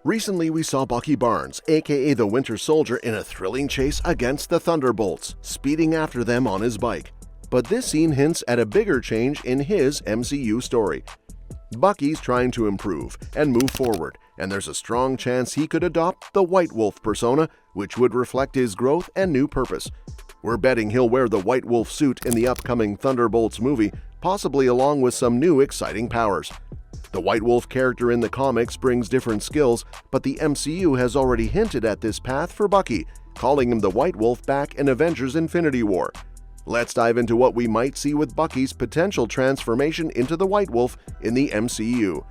Recently, we saw Bucky Barnes, aka the Winter Soldier, in a thrilling chase against the Thunderbolts, speeding after them on his bike. But this scene hints at a bigger change in his MCU story. Bucky's trying to improve and move forward, and there's a strong chance he could adopt the White Wolf persona, which would reflect his growth and new purpose. We're betting he'll wear the White Wolf suit in the upcoming Thunderbolts movie, possibly along with some new exciting powers. The White Wolf character in the comics brings different skills, but the MCU has already hinted at this path for Bucky, calling him the White Wolf back in Avengers Infinity War. Let's dive into what we might see with Bucky's potential transformation into the White Wolf in the MCU.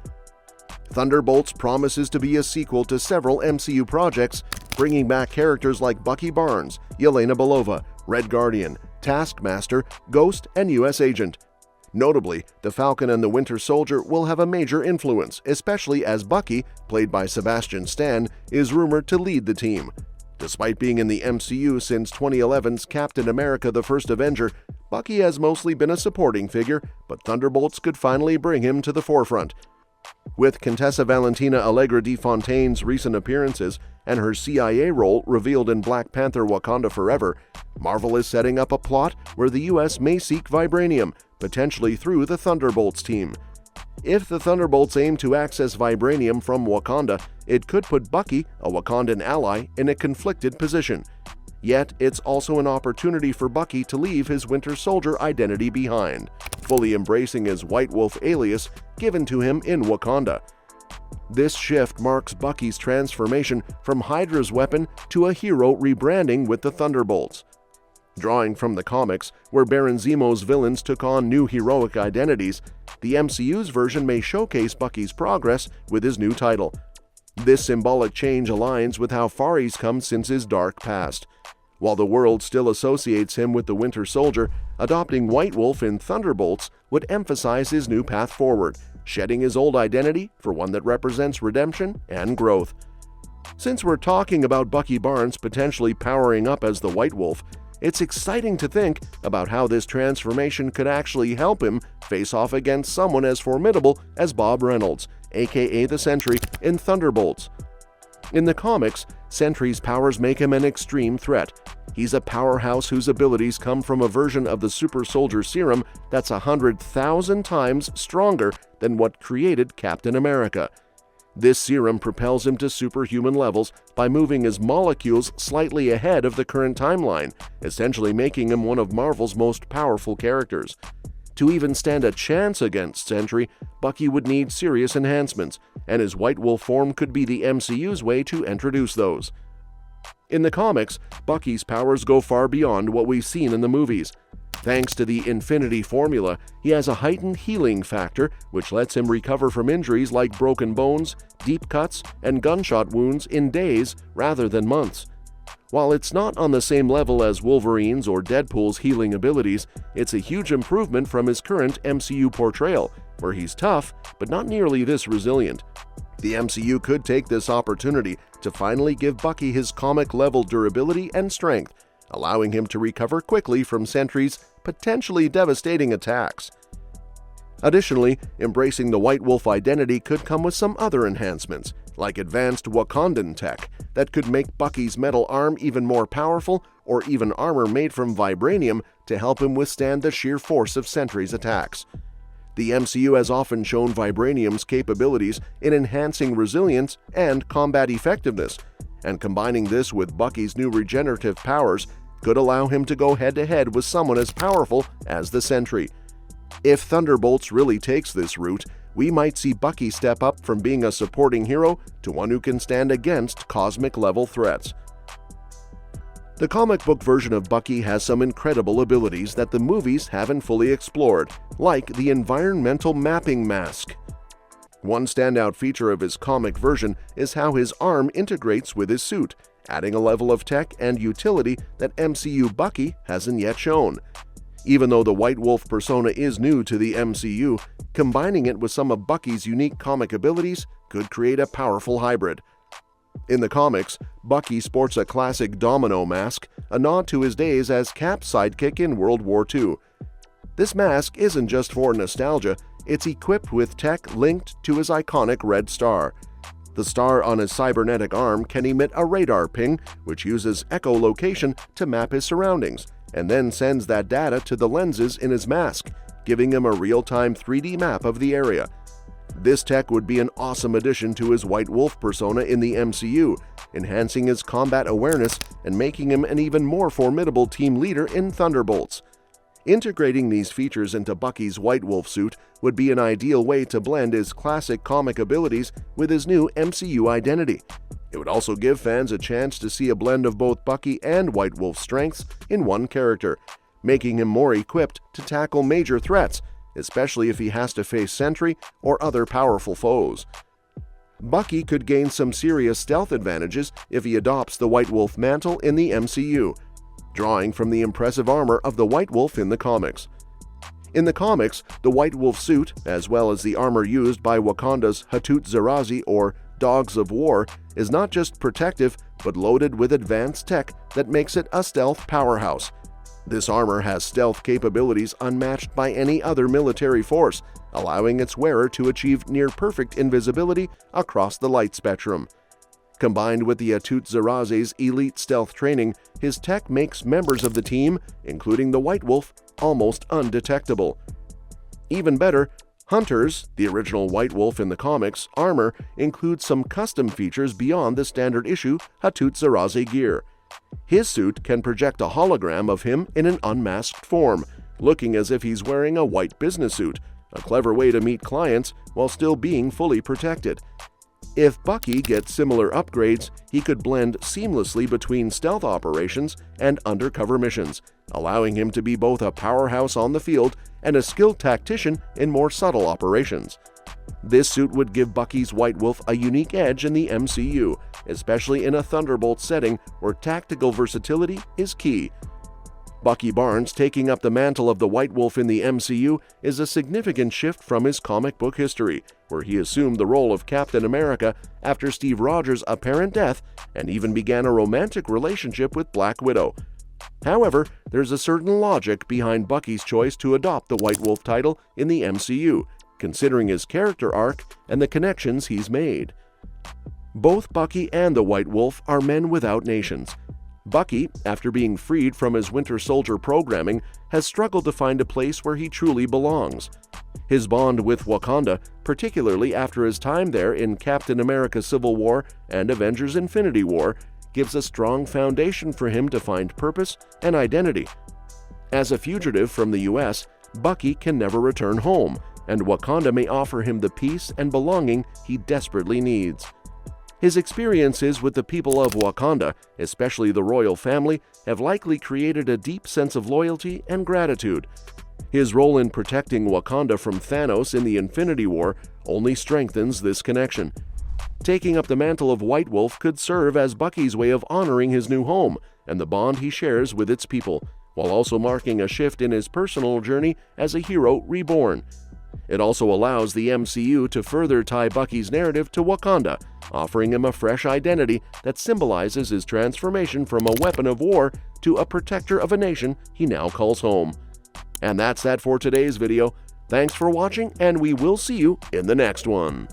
Thunderbolts promises to be a sequel to several MCU projects, bringing back characters like Bucky Barnes, Yelena Belova, Red Guardian, Taskmaster, Ghost, and US Agent. Notably, the Falcon and the Winter Soldier will have a major influence, especially as Bucky, played by Sebastian Stan, is rumored to lead the team. Despite being in the MCU since 2011's Captain America: The First Avenger, Bucky has mostly been a supporting figure, but Thunderbolts could finally bring him to the forefront. With Contessa Valentina Allegra de Fontaine's recent appearances and her CIA role revealed in Black Panther: Wakanda Forever, Marvel is setting up a plot where the US may seek Vibranium, potentially through the Thunderbolts team. If the Thunderbolts aim to access Vibranium from Wakanda, it could put Bucky, a Wakandan ally, in a conflicted position. Yet, it's also an opportunity for Bucky to leave his Winter Soldier identity behind, fully embracing his White Wolf alias given to him in Wakanda. This shift marks Bucky's transformation from Hydra's weapon to a hero rebranding with the Thunderbolts. Drawing from the comics, where Baron Zemo's villains took on new heroic identities, the MCU's version may showcase Bucky's progress with his new title. This symbolic change aligns with how far he's come since his dark past. While the world still associates him with the Winter Soldier, adopting White Wolf in Thunderbolts would emphasize his new path forward, shedding his old identity for one that represents redemption and growth. Since we're talking about Bucky Barnes potentially powering up as the White Wolf, it's exciting to think about how this transformation could actually help him face off against someone as formidable as Bob Reynolds, aka the Sentry, in Thunderbolts. In the comics, Sentry's powers make him an extreme threat. He's a powerhouse whose abilities come from a version of the Super Soldier Serum that's 100,000 times stronger than what created Captain America. This serum propels him to superhuman levels by moving his molecules slightly ahead of the current timeline, essentially making him one of Marvel's most powerful characters. To even stand a chance against Sentry, Bucky would need serious enhancements, and his White Wolf form could be the MCU's way to introduce those. In the comics, Bucky's powers go far beyond what we've seen in the movies. Thanks to the Infinity Formula, he has a heightened healing factor, which lets him recover from injuries like broken bones, deep cuts, and gunshot wounds in days rather than months. While it's not on the same level as Wolverine's or Deadpool's healing abilities, it's a huge improvement from his current MCU portrayal, where he's tough, but not nearly this resilient. The MCU could take this opportunity to finally give Bucky his comic-level durability and strength, allowing him to recover quickly from Sentry's potentially devastating attacks. Additionally, embracing the White Wolf identity could come with some other enhancements, like advanced Wakandan tech that could make Bucky's metal arm even more powerful, or even armor made from Vibranium to help him withstand the sheer force of Sentry's attacks. The MCU has often shown Vibranium's capabilities in enhancing resilience and combat effectiveness, and combining this with Bucky's new regenerative powers could allow him to go head-to-head with someone as powerful as the Sentry. If Thunderbolts really takes this route, we might see Bucky step up from being a supporting hero to one who can stand against cosmic-level threats. The comic book version of Bucky has some incredible abilities that the movies haven't fully explored, like the environmental mapping mask. One standout feature of his comic version is how his arm integrates with his suit, adding a level of tech and utility that MCU Bucky hasn't yet shown. Even though the White Wolf persona is new to the MCU, combining it with some of Bucky's unique comic abilities could create a powerful hybrid. In the comics, Bucky sports a classic domino mask, a nod to his days as Cap's sidekick in World War II. This mask isn't just for nostalgia, it's equipped with tech linked to his iconic red star. The star on his cybernetic arm can emit a radar ping, which uses echolocation to map his surroundings, and then sends that data to the lenses in his mask, giving him a real-time 3D map of the area. This tech would be an awesome addition to his White Wolf persona in the MCU, enhancing his combat awareness and making him an even more formidable team leader in Thunderbolts. Integrating these features into Bucky's White Wolf suit would be an ideal way to blend his classic comic abilities with his new MCU identity. It would also give fans a chance to see a blend of both Bucky and White Wolf's strengths in one character, making him more equipped to tackle major threats, especially if he has to face Sentry or other powerful foes. Bucky could gain some serious stealth advantages if he adopts the White Wolf mantle in the MCU, drawing from the impressive armor of the White Wolf in the comics. In the comics, the White Wolf suit, as well as the armor used by Wakanda's Hatut-Zarazi or Dogs of War, is not just protective but loaded with advanced tech that makes it a stealth powerhouse. This armor has stealth capabilities unmatched by any other military force, allowing its wearer to achieve near-perfect invisibility across the light spectrum. Combined with the Hatut-Zarazi's elite stealth training, his tech makes members of the team, including the White Wolf, almost undetectable. Even better, Hunter's, the original White Wolf in the comics, armor includes some custom features beyond the standard issue Hatut-Zarazi gear. His suit can project a hologram of him in an unmasked form, looking as if he's wearing a white business suit, a clever way to meet clients while still being fully protected. If Bucky gets similar upgrades, he could blend seamlessly between stealth operations and undercover missions, allowing him to be both a powerhouse on the field and a skilled tactician in more subtle operations. This suit would give Bucky's White Wolf a unique edge in the MCU, especially in a Thunderbolt setting where tactical versatility is key. Bucky Barnes taking up the mantle of the White Wolf in the MCU is a significant shift from his comic book history, where he assumed the role of Captain America after Steve Rogers' apparent death and even began a romantic relationship with Black Widow. However, there's a certain logic behind Bucky's choice to adopt the White Wolf title in the MCU, considering his character arc and the connections he's made. Both Bucky and the White Wolf are men without nations. Bucky, after being freed from his Winter Soldier programming, has struggled to find a place where he truly belongs. His bond with Wakanda, particularly after his time there in Captain America Civil War and Avengers Infinity War, gives a strong foundation for him to find purpose and identity. As a fugitive from the US, Bucky can never return home, and Wakanda may offer him the peace and belonging he desperately needs. His experiences with the people of Wakanda, especially the royal family, have likely created a deep sense of loyalty and gratitude. His role in protecting Wakanda from Thanos in the Infinity War only strengthens this connection. Taking up the mantle of White Wolf could serve as Bucky's way of honoring his new home and the bond he shares with its people, while also marking a shift in his personal journey as a hero reborn. It also allows the MCU to further tie Bucky's narrative to Wakanda, offering him a fresh identity that symbolizes his transformation from a weapon of war to a protector of a nation he now calls home. And that's that for today's video. Thanks for watching, and we will see you in the next one.